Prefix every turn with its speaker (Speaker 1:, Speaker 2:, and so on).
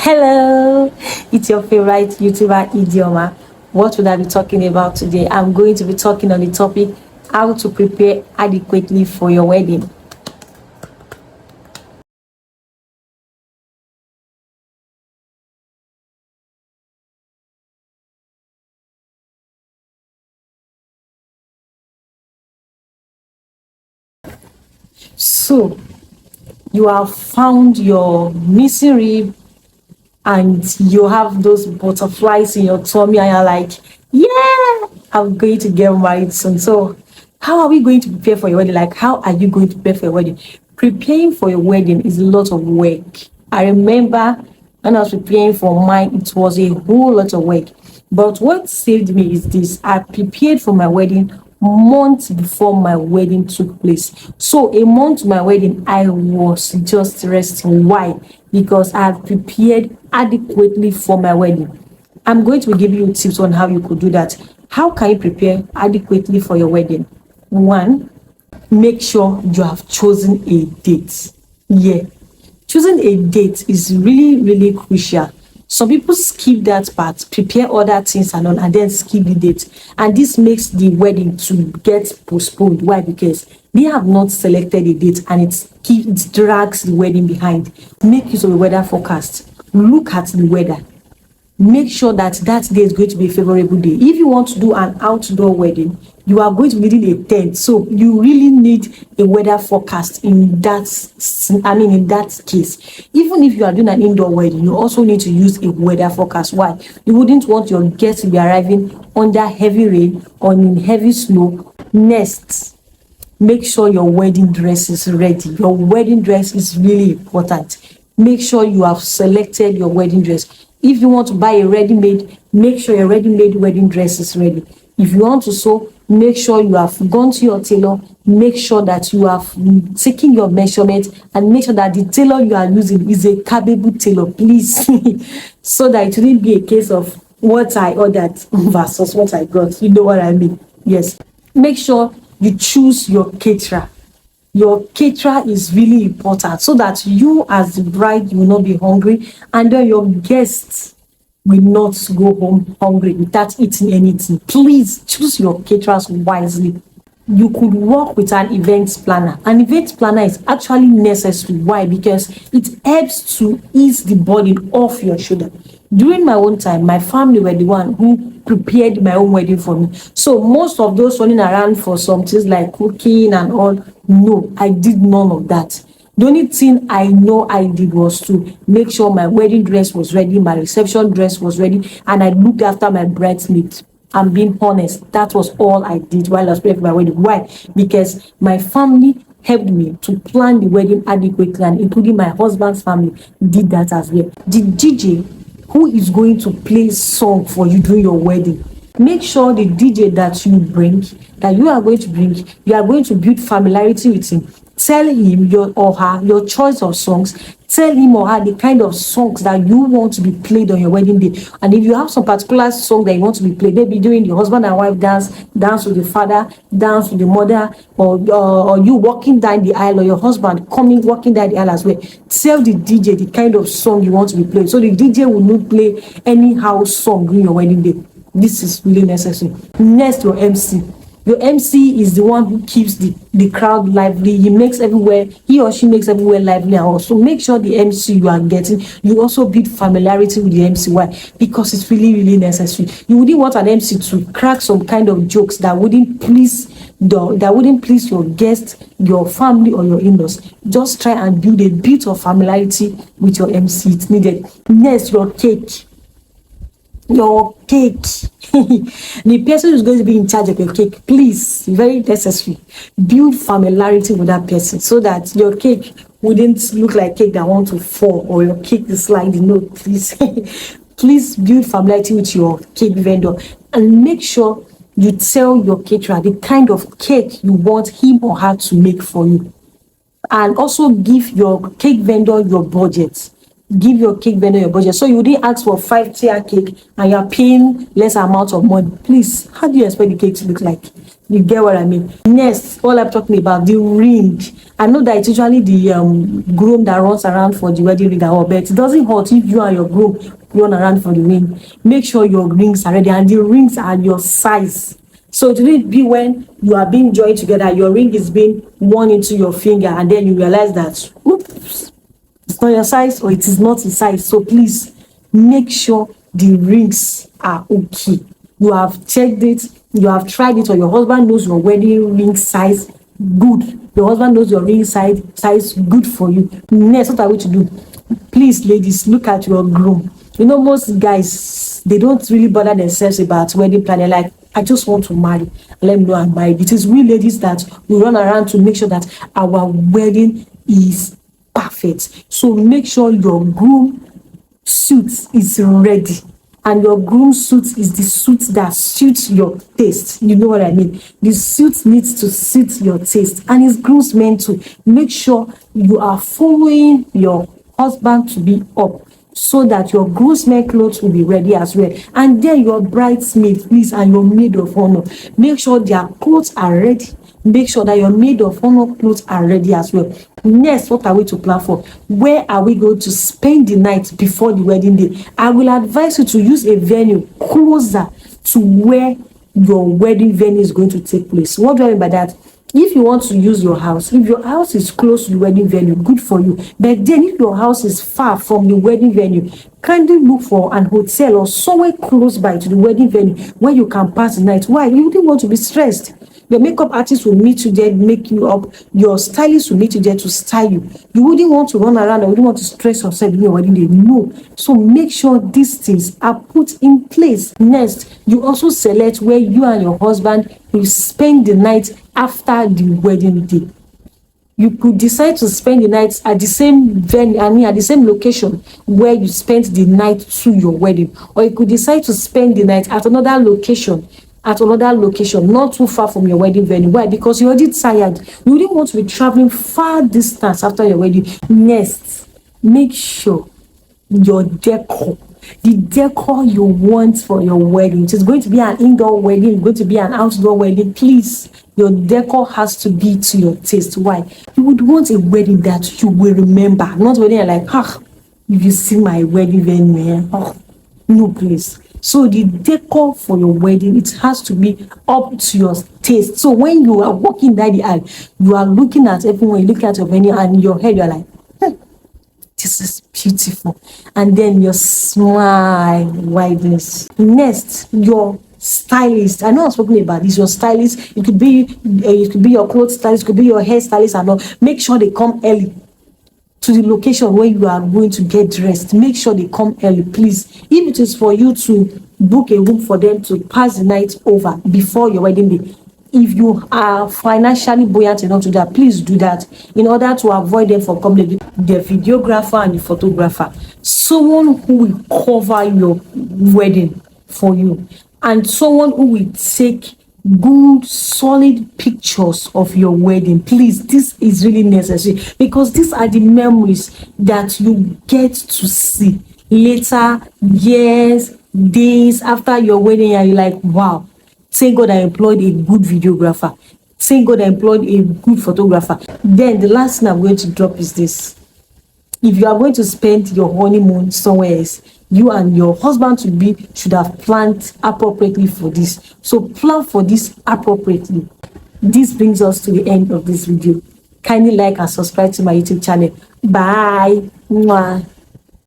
Speaker 1: Hello, it's your favorite YouTuber Idioma. What would I be talking about today? I'm going to be talking on the topic how to prepare adequately for your wedding. So, you have found your missing rib and you have those butterflies in your tummy, and you're like, yeah, I'm going to get married soon. So, how are we going to prepare for your wedding? Like, how are you going to prepare for your wedding? Preparing for your wedding is a lot of work. I remember when I was preparing for mine, it was a whole lot of work. But what saved me is this: I prepared for my wedding months before my wedding took place. So a month to my wedding, I was just resting. Why? Because I have prepared adequately for my wedding. I'm going to give you tips on how you could do that. How can you prepare adequately for your wedding? One, make sure you have chosen a date. Yeah, choosing a date is really crucial. Some people skip that part, prepare other things and then skip the date, and this makes the wedding to get postponed. Why? Because they have not selected a date, and it drags the wedding behind. Make use of the weather forecast. Look at the weather, make sure that that day is going to be a favorable day. If you want to do an outdoor wedding, you are going to be needing a tent, so you really need a weather forecast in that case. Even if you are doing an indoor wedding, you also need to use a weather forecast. Why? You wouldn't want your guests to be arriving under heavy rain or in heavy snow. Next, make sure your wedding dress is ready. Your wedding dress is really important. Make sure you have selected your wedding dress. If you want to buy a ready-made, make sure your ready-made wedding dress is ready. If you want to sew, make sure you have gone to your tailor. Make sure that you have taken your measurement, and make sure that the tailor you are using is a capable tailor, please. So that it wouldn't be a case of what I ordered versus what I got. You know what I mean? Yes. Make sure you choose your caterer. Your caterer is really important, so that you as the bride, you will not be hungry, and then your guests will not go home hungry without eating anything. Please choose your caterers wisely. You could work with an event planner. An event planner is actually necessary. Why? Because it helps to ease the burden off your shoulder. During my own time, my family were the one who prepared my own wedding for me. So most of those running around for some things like cooking and all, no, I did none of that. The only thing I know I did was to make sure my wedding dress was ready, my reception dress was ready, and I looked after my bridesmaids. I'm being honest, that was all I did while I was preparing for my wedding. Why? Because my family helped me to plan the wedding adequately, and including my husband's family did that as well. The DJ who is going to play song for you during your wedding, make sure the DJ that you are going to bring, you are going to build familiarity with him. Tell him your or her your choice of songs. Tell him or her the kind of songs that you want to be played on your wedding day. And if you have some particular song that you want to be played, maybe during the husband and wife dance with the father, dance with the mother, or you walking down the aisle, or your husband coming walking down the aisle as well. Tell the DJ the kind of song you want to be played, so the DJ will not play anyhow song during your wedding day. This is really necessary. Next, your MC. Your MC is the one who keeps the crowd lively. He or she makes everywhere lively. And also make sure the MC you are getting, you also build familiarity with the MC. Why? Because it's really necessary. You wouldn't want an MC to crack some kind of jokes that wouldn't please your guests, your family, or your in-laws. Just try and build a bit of familiarity with your MC. It's needed. Next, your cake. The person who's going to be in charge of your cake, please, very necessary, build familiarity with that person, so that your cake wouldn't look like cake that want to fall, or your cake is sliding. No, please. Please build familiarity with your cake vendor, and make sure you tell your caterer the kind of cake you want him or her to make for you, and also give your cake vendor your budget. Give your cake vendor your budget. So you didn't ask for 5-tier cake and you're paying less amount of money. Please, how do you expect the cake to look like? You get what I mean? Next, all I'm talking about, the ring. I know that it's usually the groom that runs around for the wedding ring and all, but it doesn't hurt if you and your groom run around for the ring. Make sure your rings are ready and the rings are your size. So it will be when you are being joined together, your ring is being worn into your finger, and then you realize that, oops, it's not your size or it is not your size. So please make sure the rings are okay. You have checked it, you have tried it, or your husband knows your wedding ring size. Good. Your husband knows your ring size. Good for you. Next, what are we to do? Please, ladies, look at your groom. You know, most guys, they don't really bother themselves about wedding planning. Like, I just want to marry. Let me know I'm married. It is we ladies that we run around to make sure that our wedding is perfect. So make sure your groom suit is ready. And your groom suit is the suit that suits your taste. You know what I mean? The suit needs to suit your taste. And his groomsmen too. Make sure you are following your husband to be up, so that your groomsmen clothes will be ready as well. And then your bridesmaid, please, and your maid of honor, make sure their clothes are ready. Make sure that your maid of honor clothes are ready as well. Next, what are we to plan for? Where are we going to spend the night before the wedding day? I will advise you to use a venue closer to where your wedding venue is going to take place. What do I mean by that? If you want to use your house, if your house is close to the wedding venue, good for you. But then if your house is far from the wedding venue, kindly look for an hotel or somewhere close by to the wedding venue where you can pass the night. Why? You wouldn't want to be stressed. Your makeup artist will meet you there, make you up. Your stylist will meet you there to style you. You wouldn't want to run around, or you wouldn't want to stress yourself in your wedding day. No. So make sure these things are put in place. Next, you also select where you and your husband will spend the night after the wedding day. You could decide to spend the night at the same venue, at the same location where you spent the night to your wedding, or you could decide to spend the night at another location, not too far from your wedding venue. Why? Because you're already tired. You wouldn't want to be traveling far distance after your wedding. Next, make sure your decor, the decor you want for your wedding. It is going to be an indoor wedding, it's going to be an outdoor wedding. Please, your decor has to be to your taste. Why? You would want a wedding that you will remember, not when you're like, if you see my wedding venue, no, please. So the decor for your wedding, it has to be up to your taste. So when you are walking down the aisle, you are looking at everyone, you look at your venue, and in your head you're like, this is beautiful. And then your smile widens. Next, your stylist. I know I've spoken about this. Your stylist, it could be your clothes stylist, it could be your hair stylist, and all. Make sure they come early to the location where you are going to get dressed. Make sure they come early, please. If it is for you to book a room for them to pass the night over before your wedding day, if you are financially buoyant enough to do that, please do that, in order to avoid them from coming, the videographer and the photographer, someone who will cover your wedding for you, and someone who will take good solid pictures of your wedding. Please, this is really necessary, because these are the memories that you get to see later, years, days after your wedding, and you're like, wow, thank God I employed a good videographer, thank God I employed a good photographer. Then the last thing I'm going to drop is this: if you are going to spend your honeymoon somewhere else, you and your husband to be should have planned appropriately for this. So plan for this appropriately. This brings us to the end of this video. Kindly like and subscribe to my YouTube channel. Bye. Mwah.